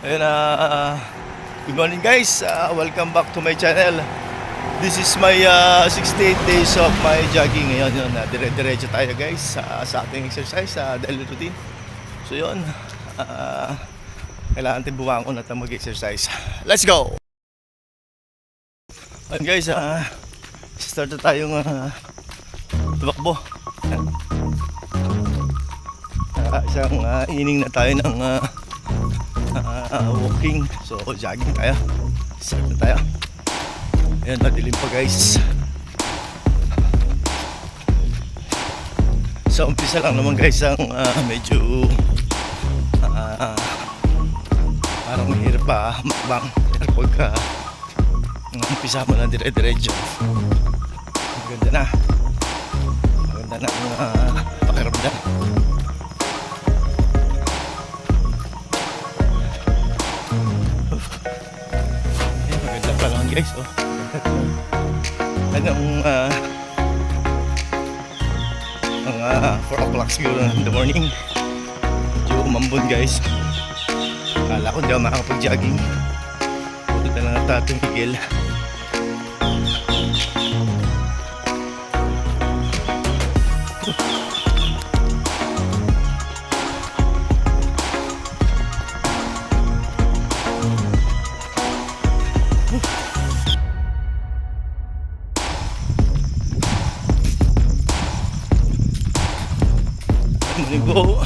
Ayun, good morning guys, welcome back to my channel. This is my 68 days of my jogging. Ngayon yun, dire-diretso tayo guys sa ating exercise, sa daily routine. So yun, kailangan natin bumangon at mag-exercise. Let's go! Ayun guys, start na tayong tumakbo. Isang inning na tayo ng walking. So jogging tayo. Start na tayo. Ayan, madilim pa guys. Sa umpisa lang naman guys ang medyo parang mahirap pa makbang. Pero pagka umpisa mo na dire-diretso, maganda na ang pakiramdam. Maganda pa lang guys, oh. Anong mga 4 o'clock siguro in the morning, medyo umambon guys. Akala ko di ako makakapag-jogging. Puto na lang at tumigil. Go.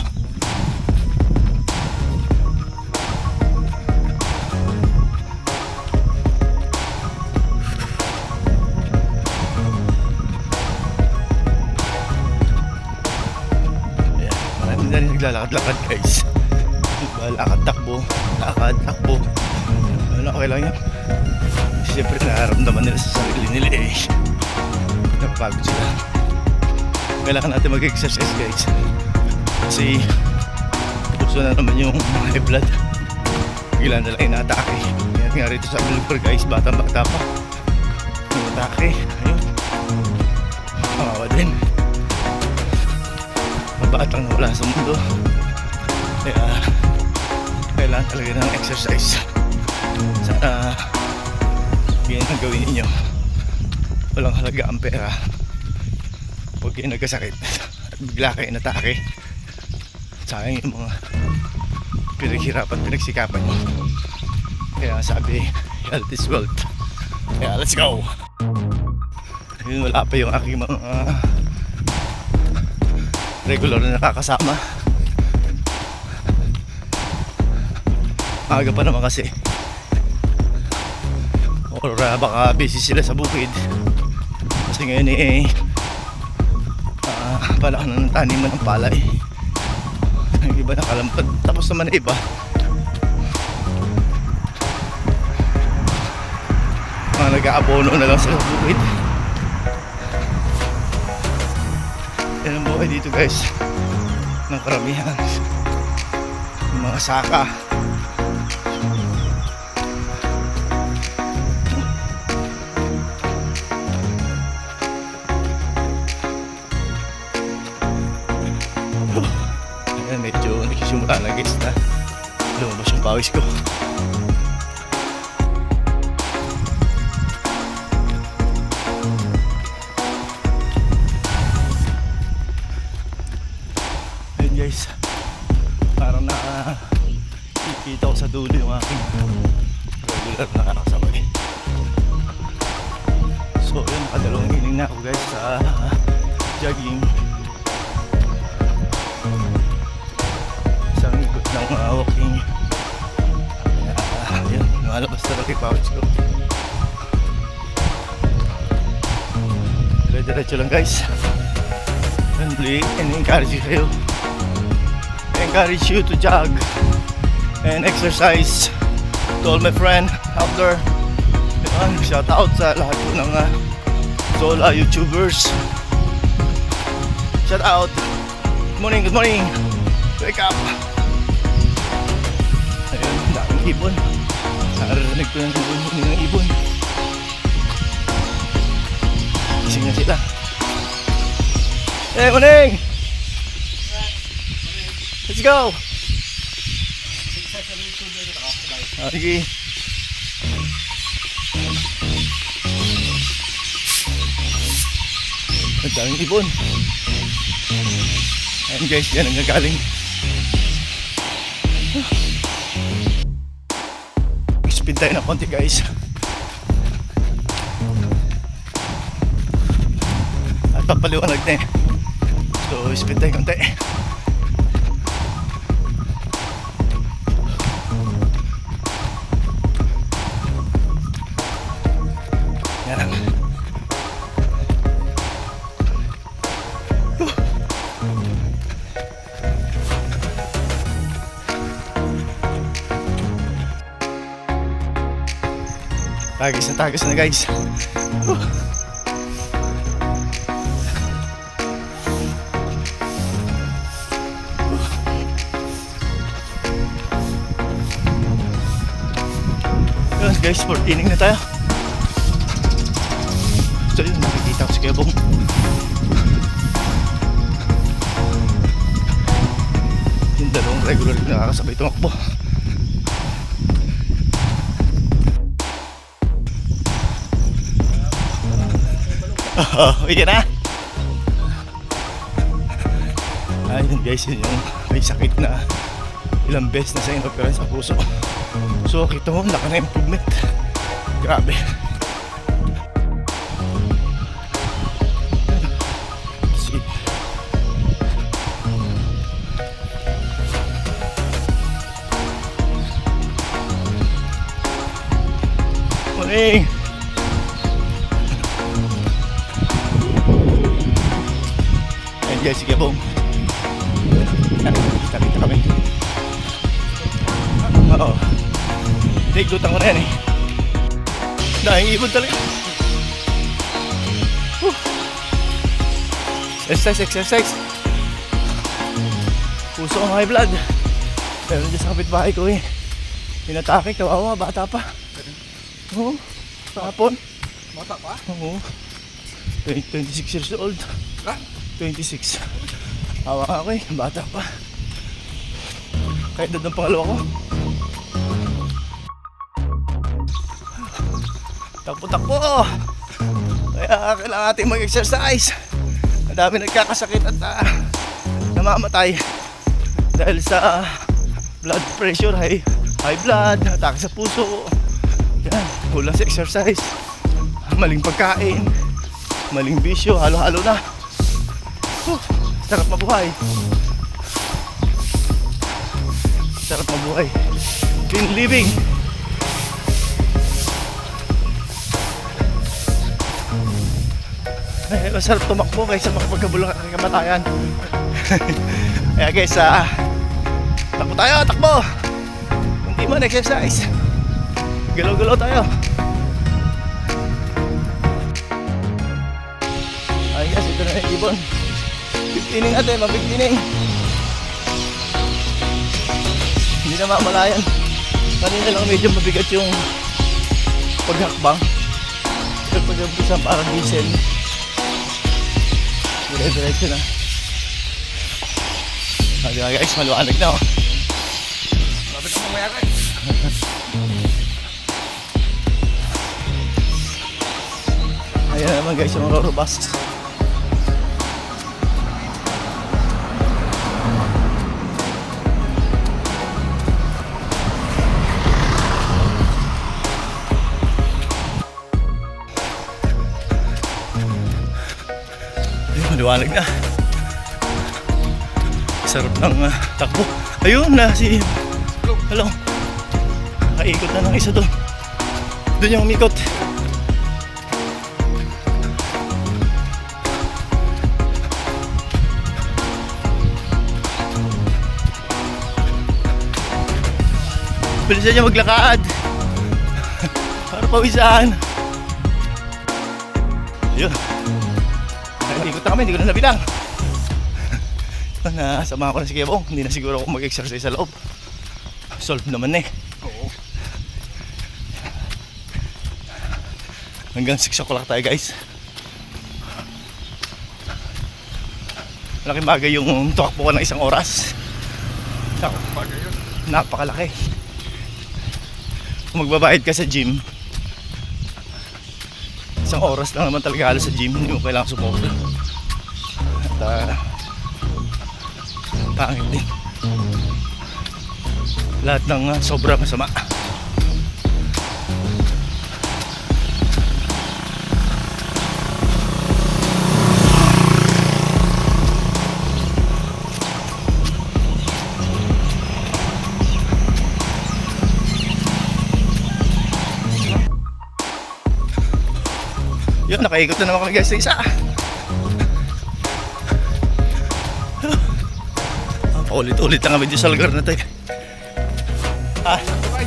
Marami na rin naglalakad-lakad guys. Lakad-takbo. Okay lang yan. Siyempre nararamdaman nila sa sarili nila eh. Napapagod sila. Kailangan natin mag-exercise guys. Kasi puso na naman yung high blood. Bigla na lang inatake. Kaya nga rito sa Bulgar guys, batang-bata pa inatake. Ayun, kawawa din. Mabatang wala sa mundo. Kaya kailangan talaga ng exercise. Sana ganyan ang gawin ninyo. Walang halaga ang pera. Huwag kayo nagkasakit at bigla kayo inatake. Sayang yung mga pinagsikapan nyo. Kaya sabi, health is wealth. Kaya let's go! Ayun, wala pa yung aking mga regular na nakakasama. Aga pa naman kasi. Or baka busy sila sa bukid. Kasi ngayon panahon na ng taniman ng palay. Yung iba nakalampad. Tapos naman na iba mga nag-aabono na lang sa bukid. Yan ang buhay dito guys ng karamihan. Yung mga saka. Medyo nagsisimula na guys na lumabas yung pawis ko. Ayun guys, parang nakikita ko sa dulo yung aking regular na kakasabay. So yun, nakadalawang ining na ako guys sa jogging. Ng walking. Yun, lumalabas talaga yung pouch ko. Diretso lang guys. And encourage kayo. Encourage you to jog and exercise. To all my friends out there. Shout out sa lahat po ng solo YouTubers. Shout out. Good morning. Wake up. Ayun, daming ibon. Naririnig ko yung ibon. Gising na sila. Hey, morning! Let's go! Sige. Ang daming ibon. Ayan guys, yan ang gagaling. Speed tayo na konti guys. At papaliwanag na eh. So speed tayo konti. Yan. Tagas na guys. Yun guys, 4th inning na tayo. So yun, nakikita ko si Kebong. Yung dalawang regular na nakakasabay tumakbo. Iya na. Ayun guys, yun yung may sakit na ilang beses na sa inoperan sa puso. So kita mo, laki na improvement. Grabe. See. Morning. Guys, sige po. Kita kami. Oo. Tiglutan ko na yan eh. Dahil ibon talaga. Exercise. Puso ang high blood. Pero dyan sa kapitbahay ko eh. Pinatake, kawawa, bata pa. Oo. Kahapon. Bata pa? Oo. 26 years old. Ha? 26. Hawa ako eh, bata pa. Kahit doon ang pangalawa ko. Takbo-takbo! Kaya kailangan natin mag-exercise. Ang dami nagkakasakit at namamatay dahil sa blood pressure, high blood, atake sa puso. Yan, kulang sa exercise, maling pagkain, maling bisyo, halo-halo na. Sarap mabuhay. Sarap mabuhay. Clean living. Ay, masarap tumakbo kaysa makapagkabulong ang kamatayan. Kaya guys, takbo tayo, takbo. Hindi man exercise. Galaw-galaw tayo. Ay guys, ito na yung ibon. 15 inning ate, mabig inning. Hindi na mamalayan. Kanina lang medyo mabigat yung paghakbang. Pero pag-umpisa parang diesel. Dire-diretso na. Sabi nga guys, maluwanag na oh. Lapit ang mamaya ka eh. Ayan naman guys, yung Rorobas. Maliwanag na. Sarap ng takbo. Ayun na si... Hello. Nakaikot na ng isa doon. Doon yung umikot. Bilisan niya maglakad. Para pawisan. Ayun. Ikot na kami, hindi ko na nabilang. Nasamahan ko na si Kebong. Hindi na siguro ako mag-exercise sa loob. Solve naman eh. Oo. Hanggang 6 o'clock tayo guys. Malaking bagay yung tumakbo ko ng 1 oras. Bagay yun. Napakalaki. Kung magbabayad ka sa gym, isang oras lang naman talaga halos sa gym, hindi mo kailangan sumobra. At pangit din. Lahat ng sobra masama. Yun, nakaikot na naman kami guys sa isa. Paulit-ulit na kami dyan sa lugar na tayo. Ah, Ay,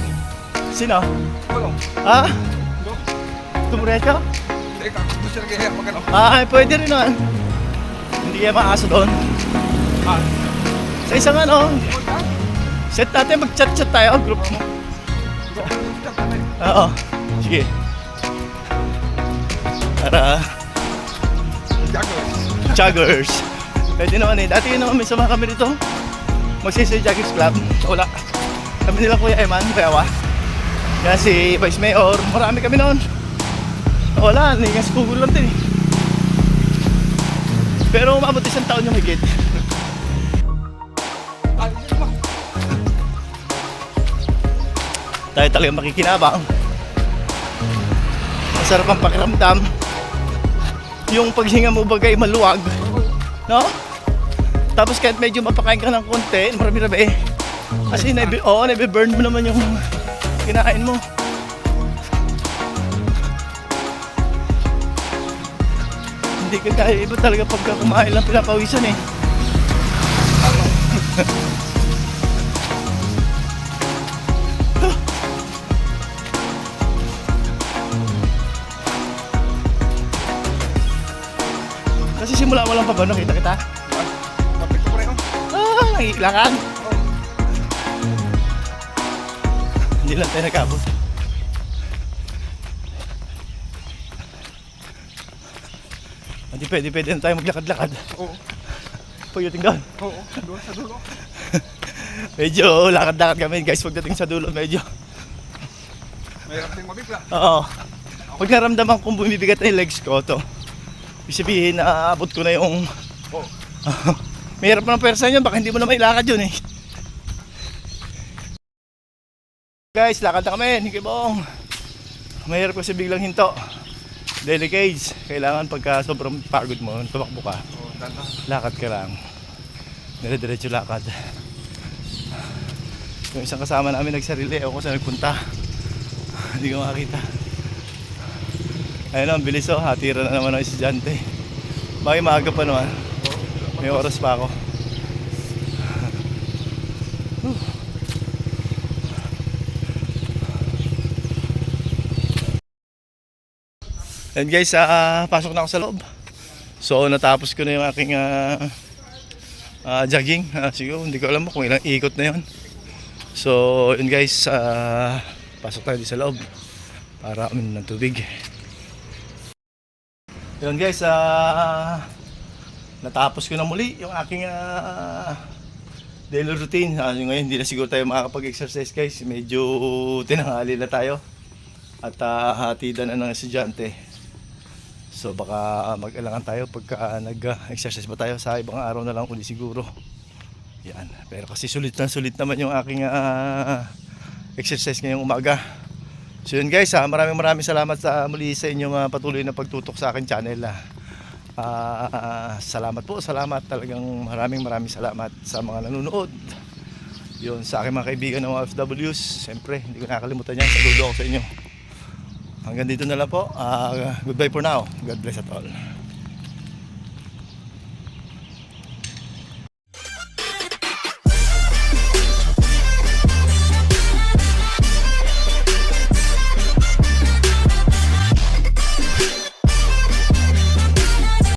sino? tulong. Ah, Do. tumurecho? Teka, gusto na kaya magano. Ah, pwede rin naman. Hindi kaya maaso doon. Ah, Sa isang ano, punta. set natin, mag-chat-chat tayo, group mo. Oo, sige. Para joggers. Pwede naman eh. Dati yun naman may sama kami dito. Magsisay Joggers Club. Wala. Kami nila Kuya Eman, Kuyawa. Kaya si Vice Mayor, marami kami noon. Wala, hindi nga siguro lang din eh. Pero umabot isang taon yung higit. Ah, dito ba? Tayo talaga makikinabang. Masarap ang pakiramdam. Yung paghinga mo bagay maluwag. No? Tapos kahit medyo mapakain ka ng konti, marami-rami eh. Kasi nabiburn mo naman yung kinain mo. Hindi ka kaya, iba talaga pagka kumain lang pinapawisan eh. Kasi simula mo lang pa ba nakita kita? Kapit ko rin. Ah, nangiilakan. Hindi lang tayo nagkabot. Hindi pwede na tayo maglakad-lakad. Oo. Pagdating doon. Oo, doon sa dulo. Medyo lakad-lakad kami guys pagdating sa dulo. Medyo. Mayroon ding mabigla. Oo. Pag naramdaman kong bumibigat na yung legs ko, to. Ibig sabihin na aabot ko na yung... Oo. Mahirap na ng persa yun, baka hindi mo na mailakad yun eh. Guys, lakad na kami, Nikibong. Mahirap kasi biglang hinto. Delicades, kailangan pagka sobrang pagod mo, tumakbo ka. Oo, tanda. Lakad ka lang. Dire-diretso lakad. Yung isang kasama namin nagsarili, ako sa nagpunta. Hindi ko makakita. Ayun ang bilis oh, hatira na naman ang estudyante. Bakit maaga pa naman? May oras pa ako. And guys, pasok na ako sa loob. So natapos ko na yung aking jogging. Siguro hindi ko alam kung ilang ikot na yun. So yun guys, pasok tayo sa loob para uminom ng tubig. Yun guys, natapos ko na muli yung aking daily routine. Ngayon hindi na siguro tayo makakapag-exercise guys. Medyo tinanghali na tayo. At hatidan na ng estudyante. So baka mag-alangan tayo pagka nag-exercise pa tayo sa ibang araw na lang uli siguro. Yan. Pero kasi sulit naman yung aking exercise ngayong umaga. So yun guys, maraming salamat sa muli sa inyong patuloy na pagtutok sa akin channel. Salamat po, salamat talagang maraming salamat sa mga nanonood. Yun sa aking mga kaibigan ng mga OFWs, siyempre hindi ko nakakalimutan yan, saludo ako sa inyo. Hanggang dito na lang po. Goodbye for now. God bless at all.